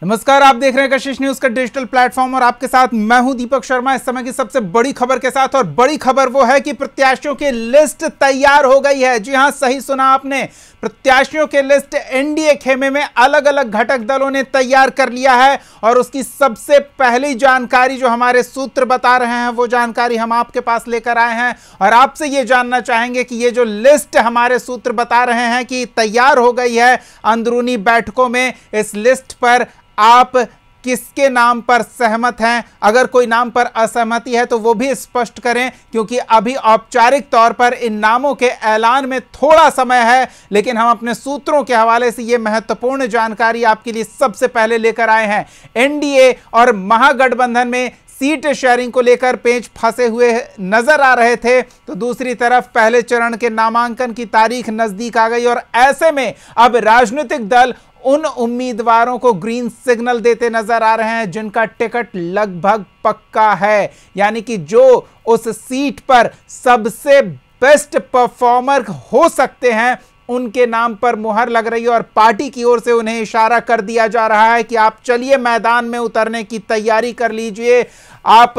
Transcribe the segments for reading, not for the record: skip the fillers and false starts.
नमस्कार, आप देख रहे हैं कशिश न्यूज का डिजिटल प्लेटफॉर्म और आपके साथ मैं हूं दीपक शर्मा। इस समय की सबसे बड़ी खबर के साथ, और बड़ी खबर वो है कि प्रत्याशियों की लिस्ट तैयार हो गई है। जी हां, सही सुना आपने, प्रत्याशियों की लिस्ट एनडीए खेमे में अलग अलग घटक दलों ने तैयार कर लिया है। और उसकी सबसे पहली जानकारी जो हमारे सूत्र बता रहे हैं, वो जानकारी हम आपके पास लेकर आए हैं और आपसे ये जानना चाहेंगे कि ये जो लिस्ट हमारे सूत्र बता रहे हैं कि तैयार हो गई है अंदरूनी बैठकों में, इस लिस्ट पर आप किसके नाम पर सहमत हैं? अगर कोई नाम पर असहमति है तो वो भी स्पष्ट करें, क्योंकि अभी औपचारिक तौर पर इन नामों के ऐलान में थोड़ा समय है। लेकिन हम अपने सूत्रों के हवाले से ये महत्वपूर्ण जानकारी आपके लिए सबसे पहले लेकर आए हैं। एनडीए और महागठबंधन में सीट शेयरिंग को लेकर पेच फंसे हुए नजर आ रहे थे, तो दूसरी तरफ पहले चरण के नामांकन की तारीख नजदीक आ गई और ऐसे में अब राजनीतिक दल उन उम्मीदवारों को ग्रीन सिग्नल देते नजर आ रहे हैं जिनका टिकट लगभग पक्का है, यानी कि जो उस सीट पर सबसे बेस्ट परफॉर्मर हो सकते हैं उनके नाम पर मुहर लग रही है। और पार्टी की ओर से उन्हें इशारा कर दिया जा रहा है कि आप चलिए मैदान में उतरने की तैयारी कर लीजिए, आप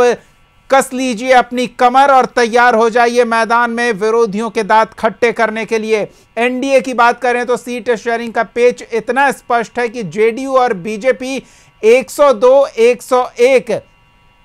कस लीजिए अपनी कमर और तैयार हो जाइए मैदान में विरोधियों के दांत खट्टे करने के लिए। एनडीए की बात करें तो सीट शेयरिंग का पेच इतना स्पष्ट है कि जेडीयू और बीजेपी 102, 101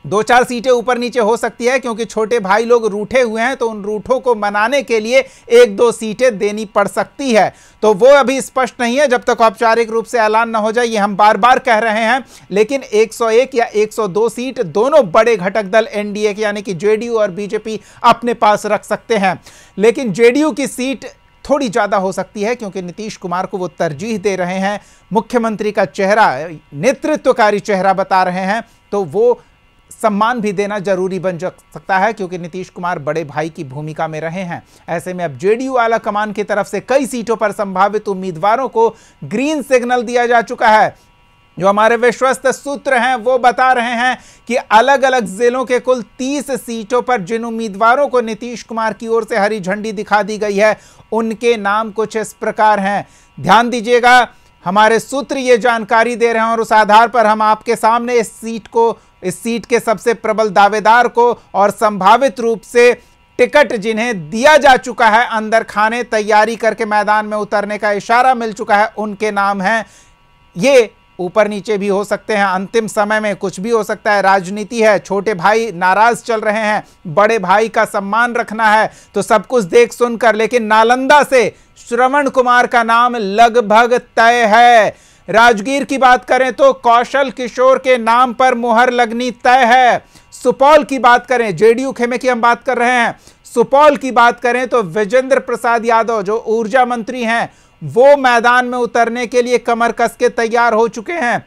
दो चार सीटें ऊपर नीचे हो सकती है, क्योंकि छोटे भाई लोग रूठे हुए हैं, तो उन रूठों को मनाने के लिए एक दो सीटें देनी पड़ सकती है। तो वो अभी स्पष्ट नहीं है, जब तक औपचारिक रूप से ऐलान ना हो जाए, ये हम बार बार कह रहे हैं। लेकिन 101 या 102 सीट दोनों बड़े घटक दल एनडीए के यानी कि जेडीयू और बीजेपी अपने पास रख सकते हैं। लेकिन जेडीयू की सीट थोड़ी ज्यादा हो सकती है, क्योंकि नीतीश कुमार को वो तरजीह दे रहे हैं, मुख्यमंत्री का चेहरा, नेतृत्वकारी चेहरा बता रहे हैं, तो वो सम्मान भी देना जरूरी बन सकता है, क्योंकि नीतीश कुमार बड़े भाई की भूमिका में रहे हैं। ऐसे में अब जेडीयू आला कमान की तरफ से कई सीटों पर संभावित उम्मीदवारों को ग्रीन सिग्नल दिया जा चुका है। जो हमारे विश्वस्त सूत्र हैं वो बता रहे हैं कि अलग अलग जिलों के कुल 30 सीटों पर जिन उम्मीदवारों को नीतीश कुमार की ओर से हरी झंडी दिखा दी गई है, उनके नाम कुछ इस प्रकार हैं। ध्यान दीजिएगा, हमारे सूत्र ये जानकारी दे रहे हैं और उस आधार पर हम आपके सामने इस सीट के सबसे प्रबल दावेदार को और संभावित रूप से टिकट जिन्हें दिया जा चुका है, अंदर खाने तैयारी करके मैदान में उतरने का इशारा मिल चुका है, उनके नाम हैं। ये ऊपर नीचे भी हो सकते हैं, अंतिम समय में कुछ भी हो सकता है, राजनीति है, छोटे भाई नाराज चल रहे हैं, बड़े भाई का सम्मान रखना है, तो सब कुछ देख सुनकर। लेकिन नालंदा से श्रवण कुमार का नाम लगभग तय है। राजगीर की बात करें तो कौशल किशोर के नाम पर मुहर लगनी तय है। सुपौल की बात करें, जेडीयू खेमे की हम बात कर रहे हैं, सुपौल की बात करें तो विजेंद्र प्रसाद यादव जो ऊर्जा मंत्री हैं, वो मैदान में उतरने के लिए कमर कस के तैयार हो चुके हैं।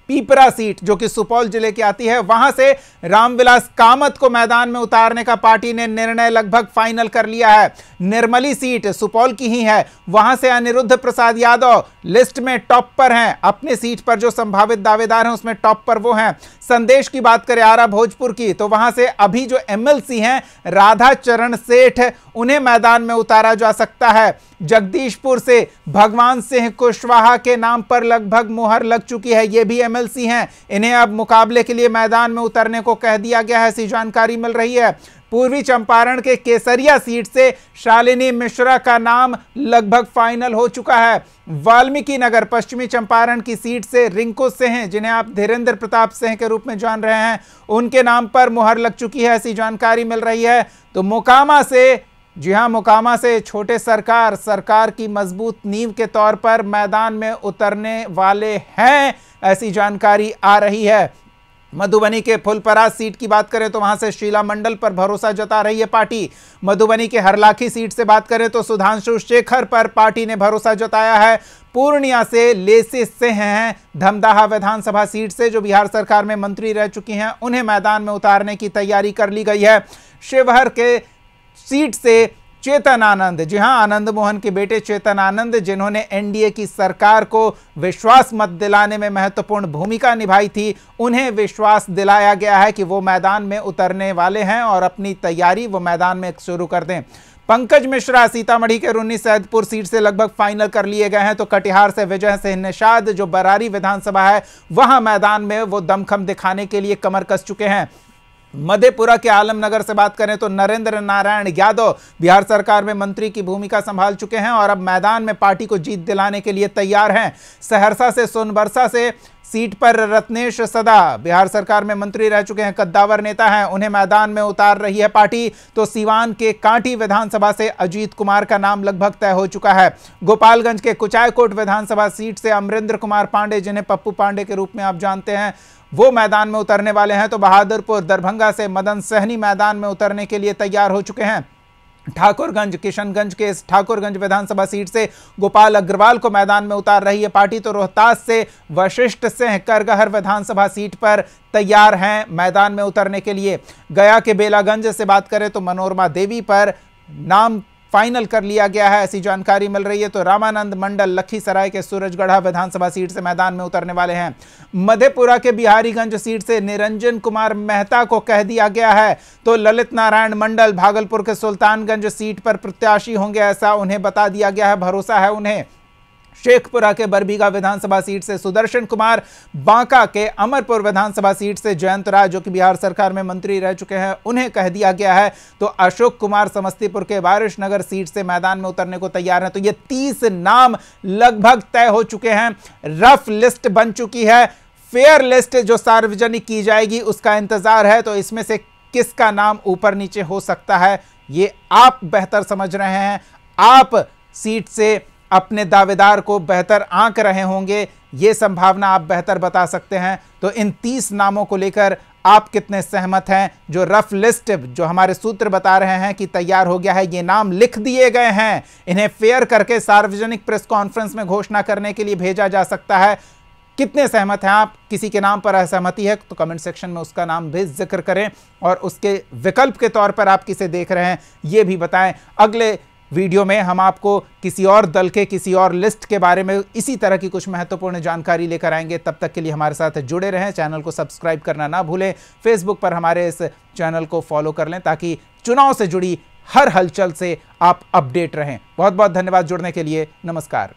पीपरा सीट जो कि सुपौल जिले की आती है, वहां से रामविलास कामत को मैदान में उतारने का पार्टी ने निर्णय लगभग फाइनल कर लिया है। निर्मली सीट सुपौल की ही है, वहां से अनिरुद्ध प्रसाद यादव लिस्ट में टॉप पर हैं। अपने सीट पर जो संभावित दावेदार हैं उसमें टॉप पर वो हैं। संदेश की बात करें आरा भोजपुर की, तो वहां से अभी जो एमएलसी हैं राधा चरण सेठ, उन्हें मैदान में उतारा जा सकता है। जगदीशपुर से भगवान सिंह कुशवाहा के नाम पर लगभग मुहर लग चुकी है, ये भी एमएलसी हैं, इन्हें अब मुकाबले के लिए मैदान में उतरने को कह दिया गया है, ऐसी जानकारी मिल रही है। पूर्वी चंपारण के केसरिया सीट से शालिनी मिश्रा का नाम लगभग फाइनल हो चुका है। वाल्मीकि नगर पश्चिमी चंपारण की सीट से रिंकू सिंह, जिन्हें आप धीरेन्द्र प्रताप सिंह के रूप में जान रहे हैं, उनके नाम पर मुहर लग चुकी है, ऐसी जानकारी मिल रही है। तो मोकामा से, जी हां, मोकामा से छोटे सरकार की मजबूत नींव के तौर पर मैदान में उतरने वाले हैं, ऐसी जानकारी आ रही है। मधुबनी के फुलपरास सीट की बात करें तो वहां से शीला मंडल पर भरोसा जता रही है पार्टी। मधुबनी के हरलाखी सीट से बात करें तो सुधांशु शेखर पर पार्टी ने भरोसा जताया है। पूर्णिया से लेसी सिंह हैं, धमदाहा विधानसभा सीट से जो बिहार सरकार में मंत्री रह चुकी हैं, उन्हें मैदान में उतारने की तैयारी कर ली गई है। शिवहर के सीट से चेतन आनंद, जी हां, आनंद मोहन के बेटे चेतन आनंद, जिन्होंने एनडीए की सरकार को विश्वास मत दिलाने में महत्वपूर्ण भूमिका निभाई थी, उन्हें विश्वास दिलाया गया है कि वो मैदान में उतरने वाले हैं और अपनी तैयारी वो मैदान में शुरू कर दें। पंकज मिश्रा सीतामढ़ी के रुन्नी सैदपुर सीट से लगभग फाइनल कर लिए गए हैं। तो कटिहार से विजय सिंह निषाद जो बरारी विधानसभा है वहां मैदान में वो दमखम दिखाने के लिए कमर कस चुके हैं। मधेपुरा के आलमनगर से बात करें तो नरेंद्र नारायण यादव बिहार सरकार में मंत्री की भूमिका संभाल चुके हैं और अब मैदान में पार्टी को जीत दिलाने के लिए तैयार हैं। सहरसा से सोनबरसा से सीट पर रत्नेश सदा बिहार सरकार में मंत्री रह चुके हैं, कद्दावर नेता हैं, उन्हें मैदान में उतार रही है पार्टी। तो सीवान के कांटी विधानसभा से अजीत कुमार का नाम लगभग तय हो चुका है। गोपालगंज के कुचायकोट विधानसभा सीट से अमरिंदर कुमार पांडे, जिन्हें पप्पू पांडे के रूप में आप जानते हैं, वो मैदान में उतरने वाले हैं। तो बहादुरपुर दरभंगा से मदन सहनी मैदान में उतरने के लिए तैयार हो चुके हैं। ठाकुरगंज किशनगंज के इस ठाकुरगंज विधानसभा सीट से गोपाल अग्रवाल को मैदान में उतार रही है पार्टी। तो रोहतास से वशिष्ठ सिंह करगहर विधानसभा सीट पर तैयार हैं मैदान में उतरने के लिए। गया के बेलागंज से बात करें तो मनोरमा देवी पर नाम फाइनल कर लिया गया है, ऐसी जानकारी मिल रही है। तो रामानंद मंडल लखीसराय के सूरजगढ़ा विधानसभा सीट से मैदान में उतरने वाले हैं। मधेपुरा के बिहारीगंज सीट से निरंजन कुमार मेहता को कह दिया गया है। तो ललित नारायण मंडल भागलपुर के सुल्तानगंज सीट पर प्रत्याशी होंगे, ऐसा उन्हें बता दिया गया है, भरोसा है उन्हें। शेखपुरा के बरबीघा विधानसभा सीट से सुदर्शन कुमार, बांका के अमरपुर विधानसभा सीट से जयंत राय जो कि बिहार सरकार में मंत्री रह चुके हैं, उन्हें कह दिया गया है। तो अशोक कुमार समस्तीपुर के वारिसनगर सीट से मैदान में उतरने को तैयार हैं। तो ये 30 नाम लगभग तय हो चुके हैं, रफ लिस्ट बन चुकी है। फेयर लिस्ट जो सार्वजनिक की जाएगी उसका इंतजार है। तो इसमें से किसका नाम ऊपर नीचे हो सकता है ये आप बेहतर समझ रहे हैं। आप सीट से अपने दावेदार को बेहतर आंक रहे होंगे, ये संभावना आप बेहतर बता सकते हैं। तो इन 30 नामों को लेकर आप कितने सहमत हैं? जो रफ लिस्ट जो हमारे सूत्र बता रहे हैं कि तैयार हो गया है, ये नाम लिख दिए गए हैं, इन्हें फेयर करके सार्वजनिक प्रेस कॉन्फ्रेंस में घोषणा करने के लिए भेजा जा सकता है। कितने सहमत हैं आप? किसी के नाम पर असहमति है तो कमेंट सेक्शन में उसका नाम भी जिक्र करें और उसके विकल्प के तौर पर आप किसे देख रहे हैं ये भी बताएं। अगले वीडियो में हम आपको किसी और दल के किसी और लिस्ट के बारे में इसी तरह की कुछ महत्वपूर्ण जानकारी लेकर आएंगे। तब तक के लिए हमारे साथ जुड़े रहें, चैनल को सब्सक्राइब करना ना भूलें, फेसबुक पर हमारे इस चैनल को फॉलो कर लें ताकि चुनाव से जुड़ी हर हलचल से आप अपडेट रहें। बहुत बहुत धन्यवाद जुड़ने के लिए। नमस्कार।